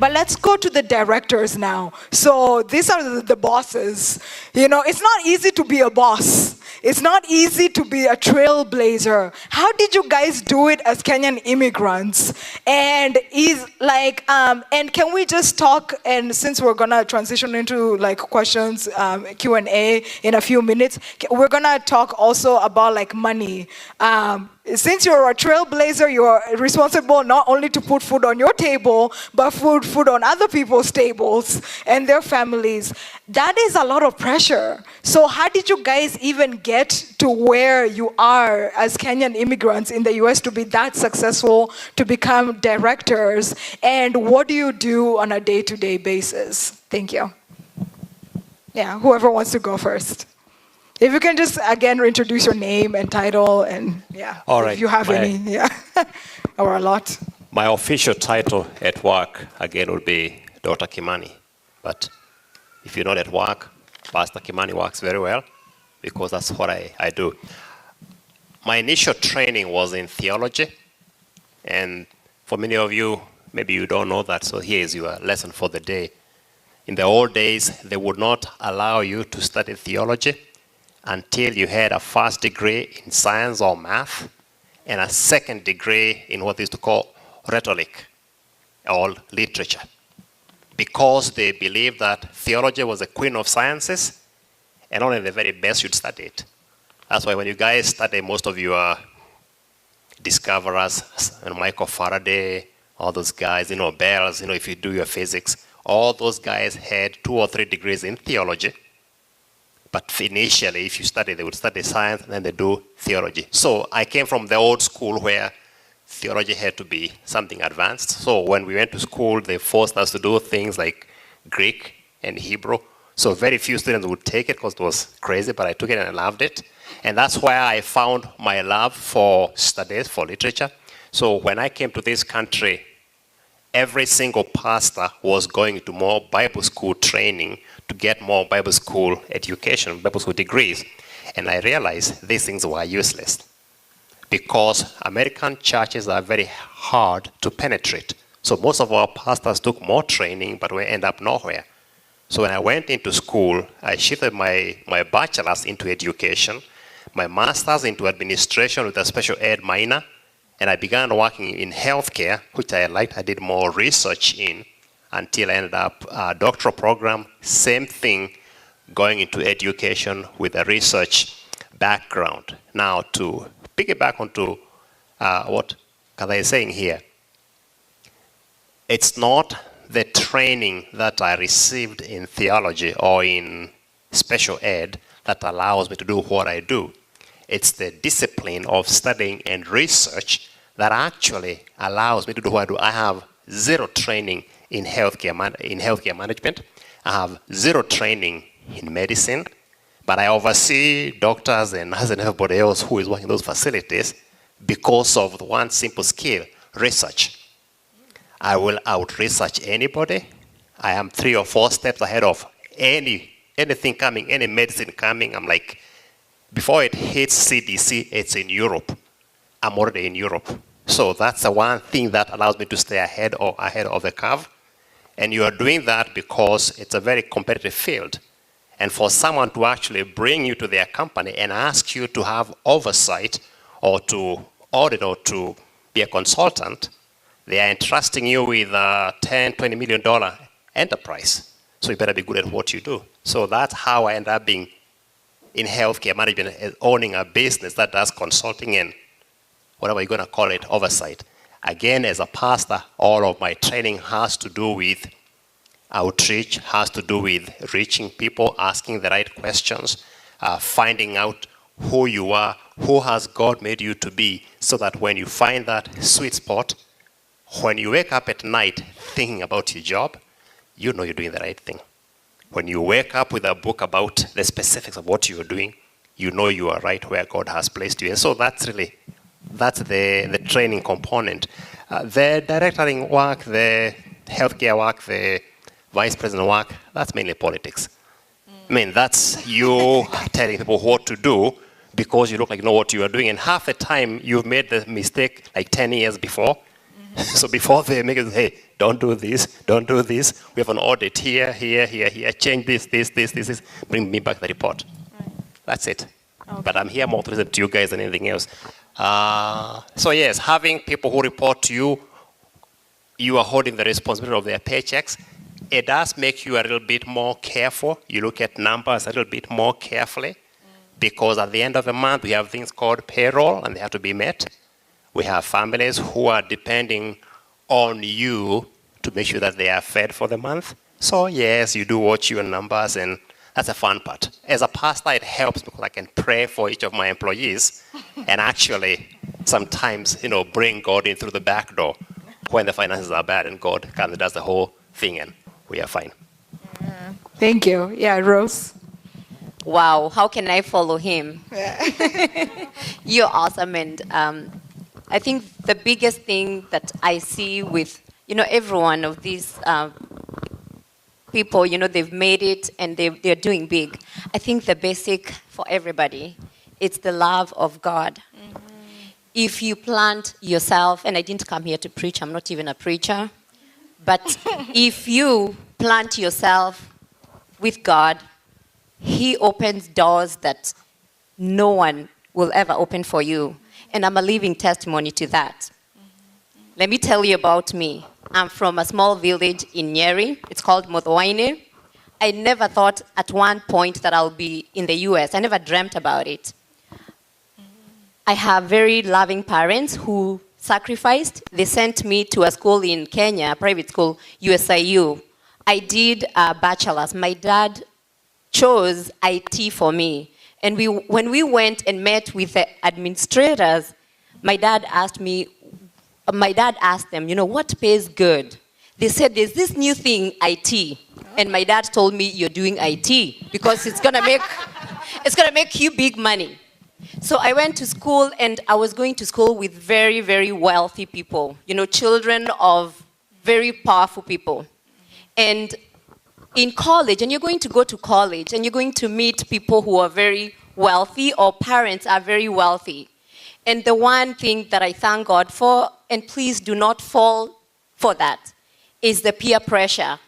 But let's go to the directors now. So these are the bosses. You know, it's not easy to be a boss. It's not easy to be a trailblazer. How did you guys do it as Kenyan immigrants? And and can we just talk, and since we're gonna transition into like questions, Q&A in a few minutes, we're gonna talk also about like money. Since you're a trailblazer, you're responsible not only to put food on your table, but food on other people's tables and their families. That is a lot of pressure. So how did you guys even get to where you are as Kenyan immigrants in the US to be that successful, to become directors? And what do you do on a day-to-day basis? Thank you. Yeah, whoever wants to go first. If you can just, again, introduce your name and title, and yeah, all right. If you have any, yeah, or a lot. My official title at work, again, would be Dr. Kimani. But if you're not at work, Pastor Kimani works very well, because that's what I do. My initial training was in theology, and for many of you, maybe you don't know that, so here is your lesson for the day. In the old days, they would not allow you to study theology until you had a first degree in science or math and a second degree in what is to call rhetoric or literature, because they believed that theology was the queen of sciences and only the very best should study it. That's why when you guys study, most of you are discoverers, and Michael Faraday, all those guys, Bells, if you do your physics, all those guys had 2 or 3 degrees in theology. But initially, if you study, they would study science, and then they do theology. So I came from the old school where theology had to be something advanced. So when we went to school, they forced us to do things like Greek and Hebrew. So very few students would take it because it was crazy, but I took it and I loved it. And that's where I found my love for studies, for literature. So when I came to this country, every single pastor was going to more Bible school training to get more Bible school education, Bible school degrees. And I realized these things were useless because American churches are very hard to penetrate. So most of our pastors took more training, but we end up nowhere. So when I went into school, I shifted my bachelor's into education, my master's into administration with a special ed minor, and I began working in healthcare, which I liked. I did more research in until I ended up a doctoral program, same thing, going into education with a research background. Now, to piggyback onto what Kada is saying here, it's not the training that I received in theology or in special ed that allows me to do what I do. It's the discipline of studying and research that actually allows me to do what I do. I have 0 training in healthcare management. I have 0 training in medicine, but I oversee doctors and nurses and everybody else who is working in those facilities because of the one simple skill, research. I will out-research anybody. I am 3 or 4 steps ahead of anything coming, any medicine coming. I'm like, before it hits CDC, it's in Europe. I'm already in Europe. So that's the one thing that allows me to stay ahead of the curve. And you are doing that because it's a very competitive field. And for someone to actually bring you to their company and ask you to have oversight or to audit or to be a consultant, they are entrusting you with a $10, $20 million enterprise. So you better be good at what you do. So that's how I end up being in healthcare management, owning a business that does consulting and whatever you're going to call it, oversight. Again, as a pastor, all of my training has to do with outreach, has to do with reaching people, asking the right questions, finding out who you are, who has God made you to be, so that when you find that sweet spot, when you wake up at night thinking about your job, you know you're doing the right thing. When you wake up with a book about the specifics of what you're doing, you know you are right where God has placed you. And so that's the training component. The directoring work, the healthcare work, the vice president work, that's mainly politics. I mean, that's you telling people what to do because you look like you know what you are doing. And half the time, you've made the mistake like 10 years before. So before they make it, hey, don't do this, don't do this. We have an audit here, here, here, here. Change this. Bring me back the report. Right. That's it. Okay. But I'm here more to listen to you guys than anything else. So yes, having people who report to you, you are holding the responsibility of their paychecks. It does make you a little bit more careful. You look at numbers a little bit more carefully, because at the end of the month, we have things called payroll, and they have to be met. We have families who are depending on you to make sure that they are fed for the month. So yes, you do watch your numbers, and that's a fun part. As a pastor, it helps because I can pray for each of my employees and actually sometimes, bring God in through the back door when the finances are bad, and God comes and does the whole thing, and we are fine. Thank you. Yeah, Rose. Wow, how can I follow him? Yeah. You're awesome. And I think the biggest thing that I see with, every one of these people, they've made it and they're doing big. I think the basic for everybody, it's the love of God. Mm-hmm. If you plant yourself, and I didn't come here to preach, I'm not even a preacher, but if you plant yourself with God, He opens doors that no one will ever open for you. And I'm a living testimony to that. Let me tell you about me. I'm from a small village in Nyeri. It's called Mothoaine. I never thought at one point that I'll be in the US. I never dreamt about it. I have very loving parents who sacrificed. They sent me to a school in Kenya, a private school, USIU. I did a bachelor's. My dad chose IT for me. And when we went and met with the administrators, my dad asked them, what pays good? They said, there's this new thing, IT. And my dad told me, you're doing IT because it's gonna make you big money. So I went to school, and I was going to school with very, very wealthy people, children of very powerful people. And in college, and you're going to go to college, and you're going to meet people who are very wealthy, or parents are very wealthy. And the one thing that I thank God for, and please do not fall for that, is the peer pressure,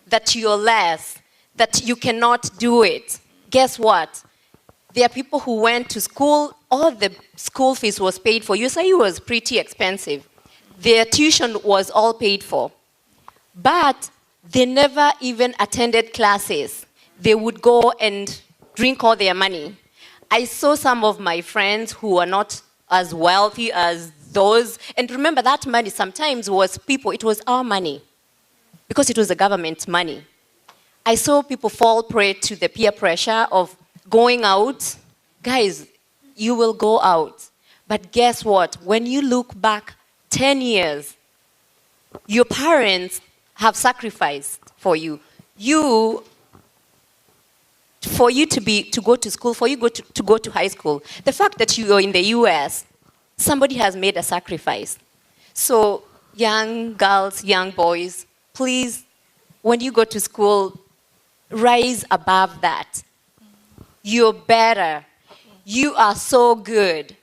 that you're less, that you cannot do it. Guess what? There are people who went to school, all the school fees was paid for. USIU was pretty expensive. Their tuition was all paid for. But they never even attended classes. They would go and drink all their money. I saw some of my friends who are not as wealthy as those. And remember, that money sometimes was it was our money, because it was the government's money. I saw people fall prey to the peer pressure of going out. Guys, you will go out. But guess what? When you look back 10 years, your parents have sacrificed for you. For you to go to school, for you to go to high school. The fact that you are in the US, somebody has made a sacrifice. So young girls, young boys, please, when you go to school, rise above that. You're better. You are so good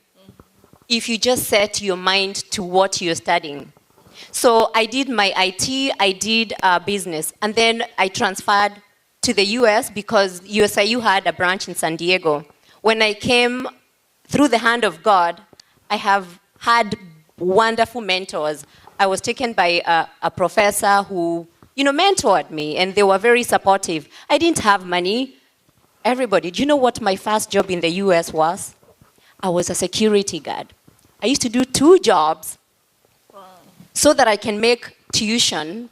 if you just set your mind to what you're studying. So I did my IT, I did business, and then I transferred to the US because USIU had a branch in San Diego. When I came, through the hand of God, I have had wonderful mentors. I was taken by a professor who, mentored me, and they were very supportive. I didn't have money. Everybody, do you know what my first job in the US was? I was a security guard. I used to do 2 jobs so that I can make tuition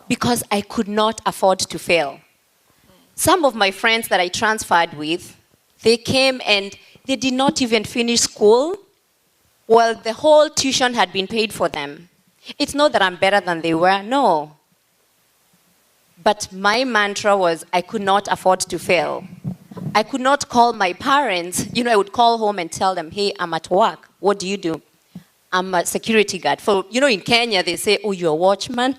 because I could not afford to fail. Some of my friends that I transferred with, they came and they did not even finish school. Well, the whole tuition had been paid for them. It's not that I'm better than they were, no. But my mantra was I could not afford to fail. I could not call my parents. I would call home and tell them, hey, I'm at work. What do you do? I'm a security guard. In Kenya, they say, oh, you're a watchman?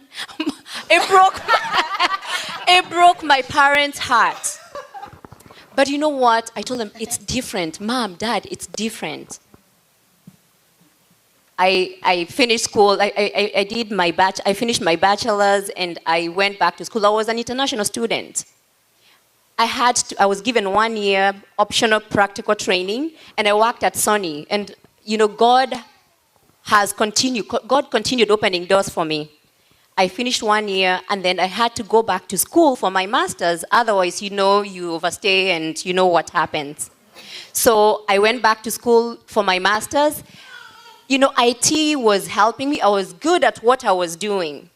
It broke my parents' heart. But you know what? I told them, it's different. Mom, Dad, it's different. I finished school. I did my I finished my bachelor's, and I went back to school. I was an international student. I was given 1 year optional practical training, and I worked at Sony. And God continued opening doors for me. I finished 1 year, and then I had to go back to school for my master's. Otherwise, you overstay, and you know what happens. So I went back to school for my master's. IT was helping me. I was good at what I was doing.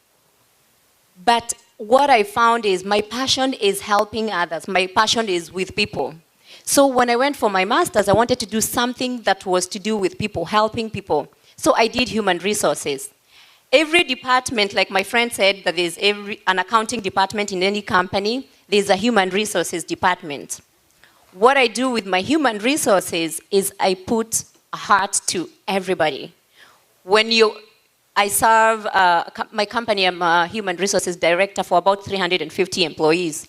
But what I found is my passion is helping others. My passion is with people. So when I went for my master's, I wanted to do something that was to do with people, helping people. So I did human resources. Every department, like my friend said, that there's an accounting department in any company, there's a human resources department. What I do with my human resources is I put a heart to everybody. I serve my company. I'm a human resources director for about 350 employees.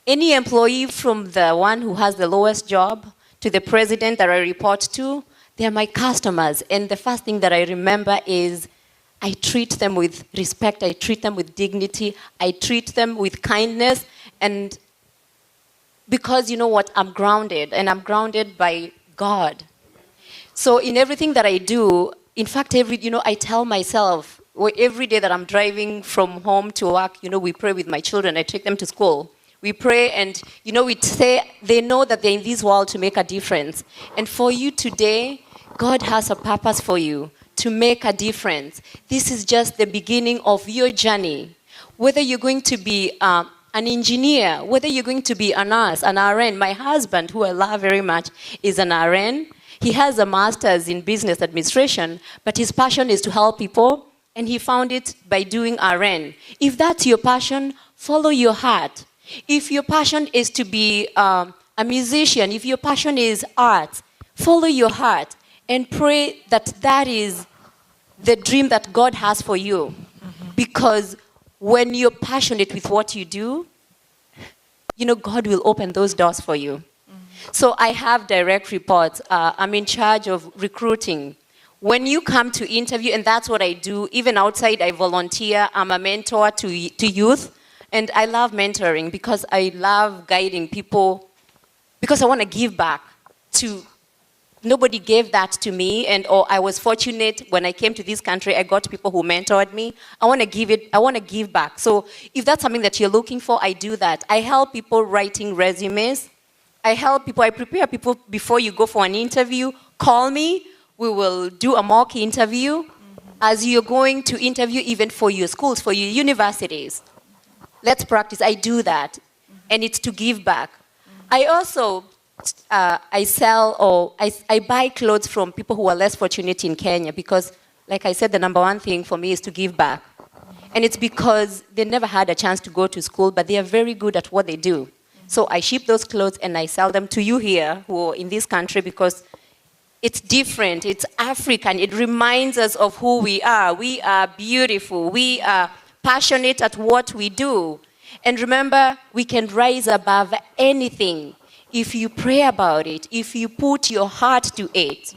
Any employee, from the one who has the lowest job to the president that I report to, they're my customers. And the first thing that I remember is I treat them with respect, I treat them with dignity, I treat them with kindness. And because you know what, I'm grounded, and I'm grounded by God. So in everything that I do, in fact, I tell myself, every day that I'm driving from home to work, we pray with my children. I take them to school. We pray, and we say they know that they're in this world to make a difference. And for you today, God has a purpose for you to make a difference. This is just the beginning of your journey. Whether you're going to be an engineer, whether you're going to be a nurse, an RN. My husband, who I love very much, is an RN. He has a master's in business administration, but his passion is to help people, and he found it by doing RN. If that's your passion, follow your heart. If your passion is to be a musician, if your passion is art, follow your heart and pray that that is the dream that God has for you. Mm-hmm. Because when you're passionate with what you do, God will open those doors for you. So I have direct reports. I'm in charge of recruiting. When you come to interview, and that's what I do, even outside I volunteer, I'm a mentor to youth. And I love mentoring because I love guiding people, because I want to give back to, nobody gave that to me, or I was fortunate when I came to this country, I got people who mentored me. I want to give back. So if that's something that you're looking for, I do that. I help people writing resumes. I prepare people before you go for an interview. Call me, we will do a mock interview. As you're going to interview even for your schools, for your universities. Let's practice, I do that. And it's to give back. I also, I sell, or I buy clothes from people who are less fortunate in Kenya, because, like I said, the number one thing for me is to give back. And it's because they never had a chance to go to school, but they are very good at what they do. So I ship those clothes and I sell them to you here, who are in this country, because it's different, it's African, it reminds us of who we are. We are beautiful, we are passionate at what we do. And remember, we can rise above anything if you pray about it, if you put your heart to it.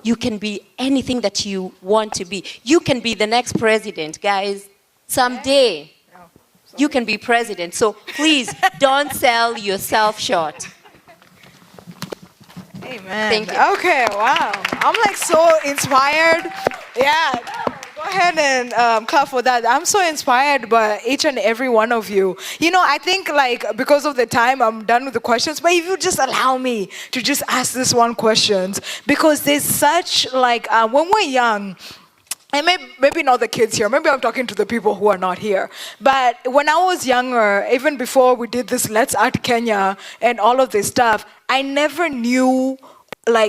You can be anything that you want to be. You can be the next president, guys. Someday, you can be president. So please, don't sell yourself short. Amen. Thank you. Okay, wow. I'm like so inspired. Yeah. Go ahead and clap for that. I'm so inspired by each and every one of you. I think because of the time, I'm done with the questions. But if you just allow me to just ask this one question, because there's such when we're young, and maybe not the kids here, maybe I'm talking to the people who are not here. But when I was younger, even before we did this Let's ActKenya and all of this stuff, I never knew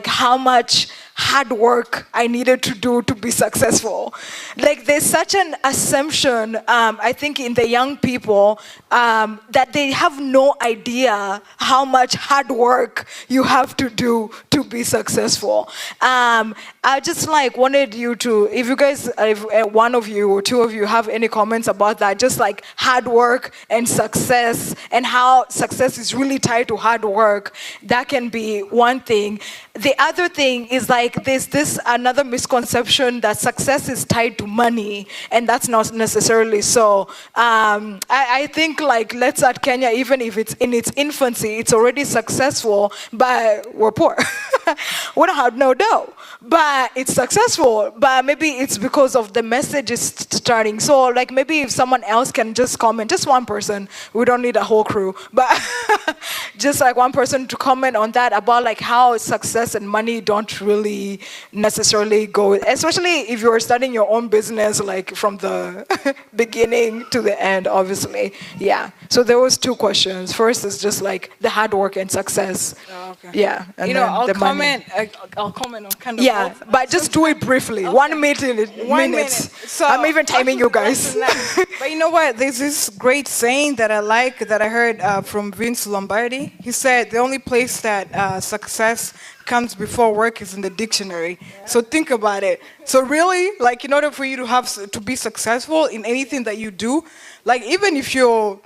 how much hard work I needed to do to be successful. There's such an assumption, I think, in the young people that they have no idea how much hard work you have to do to be successful. I just wanted you to, if you guys, if one of you or two of you have any comments about that, just hard work and success, and how success is really tied to hard work, that can be one thing. The other thing is like there's this another misconception that success is tied to money, and that's not necessarily so. I think like let's at Kenya, even if it's in its infancy, it's already successful, but we're poor. We don't have no dough, but it's successful. But maybe it's because of the message is starting. So like maybe if someone else can just comment, just one person, we don't need a whole crew, but just like one person to comment on that about like how success and money don't really necessarily go, especially if you're starting your own business like from the beginning to the end, obviously. Yeah. So there was two questions. First is just like the hard work and success. Oh, okay. Yeah. And You know, then I'll the comment. money. I'll comment on kind of. Yeah, both. but just do it briefly. Okay. 1 minute. 1 minute. So I'm even timing you guys. But you know what? There's this great saying that I like that I heard from Vince Lombardi. He said the only place that success comes before work is in the dictionary. Yeah. So think about it. So really, like in order for you to be successful in anything that you do, like even if you're,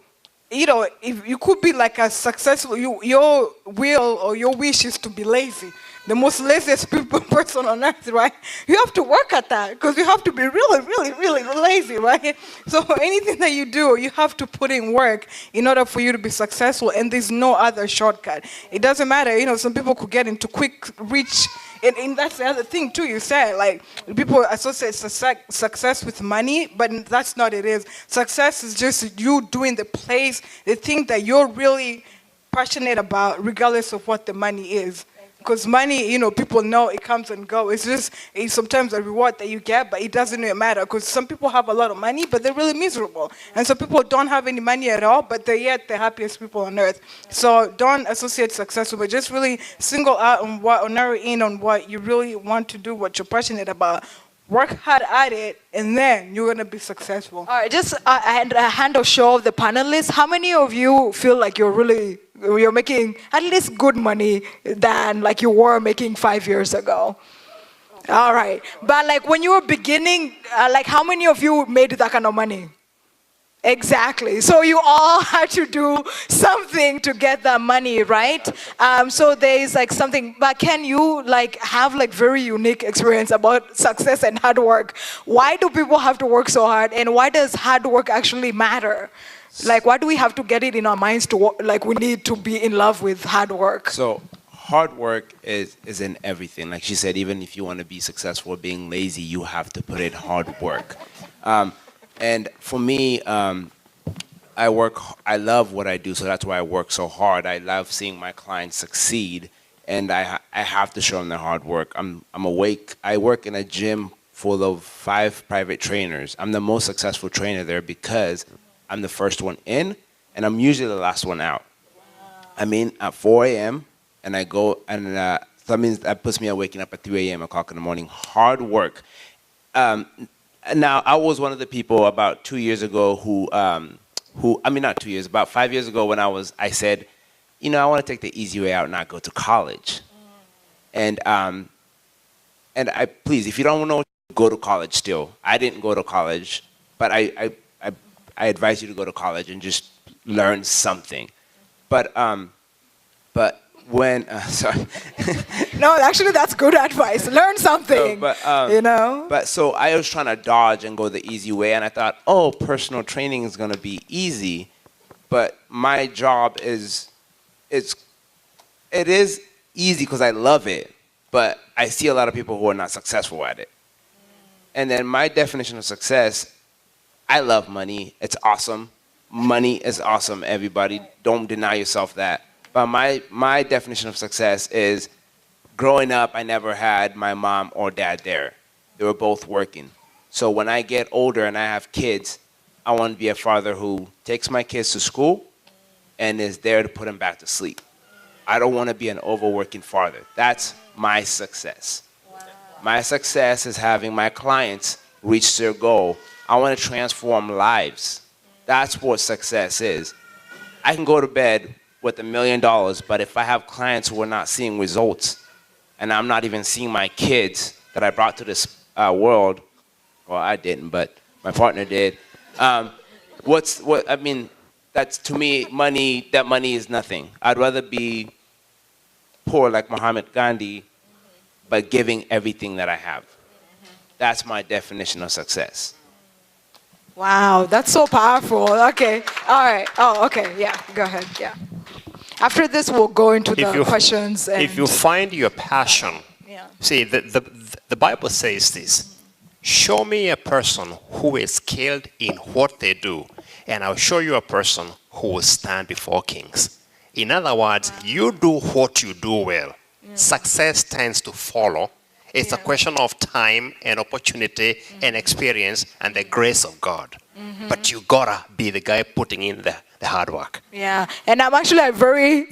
you know, if you could be like a successful, your will or your wish is to be lazy. The most laziest person on earth, right? You have to work at that because you have to be really, really, really lazy, right? So anything that you do, you have to put in work in order for you to be successful, and there's no other shortcut. It doesn't matter, you know, some people could get into quick reach, and that's the other thing too, you said, like, people associate success with money, but that's not it is. Success is just you doing the thing that you're really passionate about, regardless of what the money is. Because money, you know, people know it comes and goes. It's sometimes a reward that you get, but it doesn't really matter. Because some people have a lot of money, but they're really miserable. And some people don't have any money at all, but they're yet the happiest people on earth. So don't associate success with it. Just really single out or narrow in on what you really want to do, what you're passionate about. Work hard at it, and then you're going to be successful. All right, just a hand of show of the panelists. How many of you feel like you're making at least good money than like you were making 5 years ago? All right, but like when you were beginning, like how many of you made that kind of money? Exactly. So you all had to do something to get that money, right? So there is like something. But can you like have like very unique experience about success and hard work? Why do people have to work so hard, and why does hard work actually matter? Like, why do we have to get it in our minds to like we need to be in love with hard work? So hard work is in everything. Like she said, even if you want to be successful being lazy, you have to put in hard work. And for me, I love what I do, so that's why I work so hard. I love seeing my clients succeed, and I have to show them their hard work. I'm awake. I work in a gym full of 5 private trainers. I'm the most successful trainer there because I'm the first one in, and I'm usually the last one out. I'm in at 4 a.m., and I go, and that means that puts me waking up at 3 a.m. o'clock in the morning. Hard work. Now, I was one of the people about 2 years ago not 2 years, about 5 years ago when I said, you know, I want to take the easy way out and not go to college. And please, if you don't know, go to college still. I didn't go to college, but I advise you to go to college and just learn something. But when, sorry. No, actually, that's good advice. Learn something. No, you know. But so I was trying to dodge and go the easy way, and I thought, oh, personal training is going to be easy. But my job it is easy because I love it. But I see a lot of people who are not successful at it. And then my definition of success, I love money. It's awesome. Money is awesome, everybody. Don't deny yourself that. But my definition of success is, growing up, I never had my mom or dad there. They were both working. So when I get older and I have kids, I want to be a father who takes my kids to school and is there to put them back to sleep. I don't want to be an overworking father. That's my success. Wow. My success is having my clients reach their goal. I want to transform lives. That's what success is. I can go to bed with $1 million, but if I have clients who are not seeing results, and I'm not even seeing my kids that I brought to this world, well, I didn't, but my partner did. That's, to me, that money is nothing. I'd rather be poor like Muhammad Gandhi but giving everything that I have. That's my definition of success. Wow, that's so powerful. Okay, all right. Oh, okay, yeah, go ahead, yeah. After this, we'll go into the questions. And if you find your passion, yeah. see, the Bible says this, show me a person who is skilled in what they do, and I'll show you a person who will stand before kings. In other words, you do what you do well. Success tends to follow. It's a question of time and opportunity and experience and the grace of God. But you gotta be the guy putting in the hard work. Yeah, and I'm actually a very,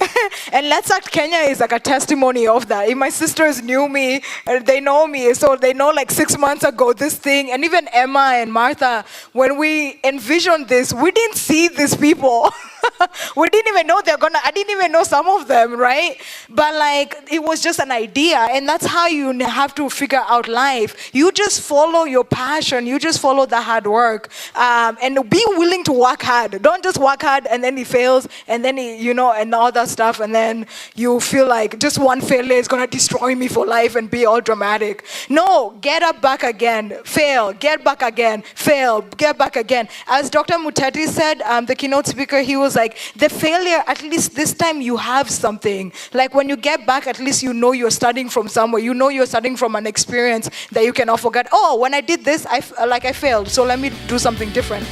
and Let's Act Kenya is like a testimony of that. If my sisters knew me, they know me, so they know like 6 months ago this thing, and even Emma and Martha, when we envisioned this, we didn't see these people. We didn't even know I didn't even know some of them, right? But like, it was just an idea, and that's how you have to figure out life. You just follow your passion, you just follow the hard work, and be willing to work hard. Don't just work hard and then he fails, and then he, and all that stuff, and then you feel like just one failure is gonna destroy me for life and be all dramatic. No, get up back again, fail, get back again, fail, get back again. As Dr. Muteti said, the keynote speaker, he was like, the failure, at least this time you have something. Like when you get back, at least you know you're starting from somewhere. You know you're starting from an experience that you cannot forget. Oh, when I did this, I failed, so let me do something different.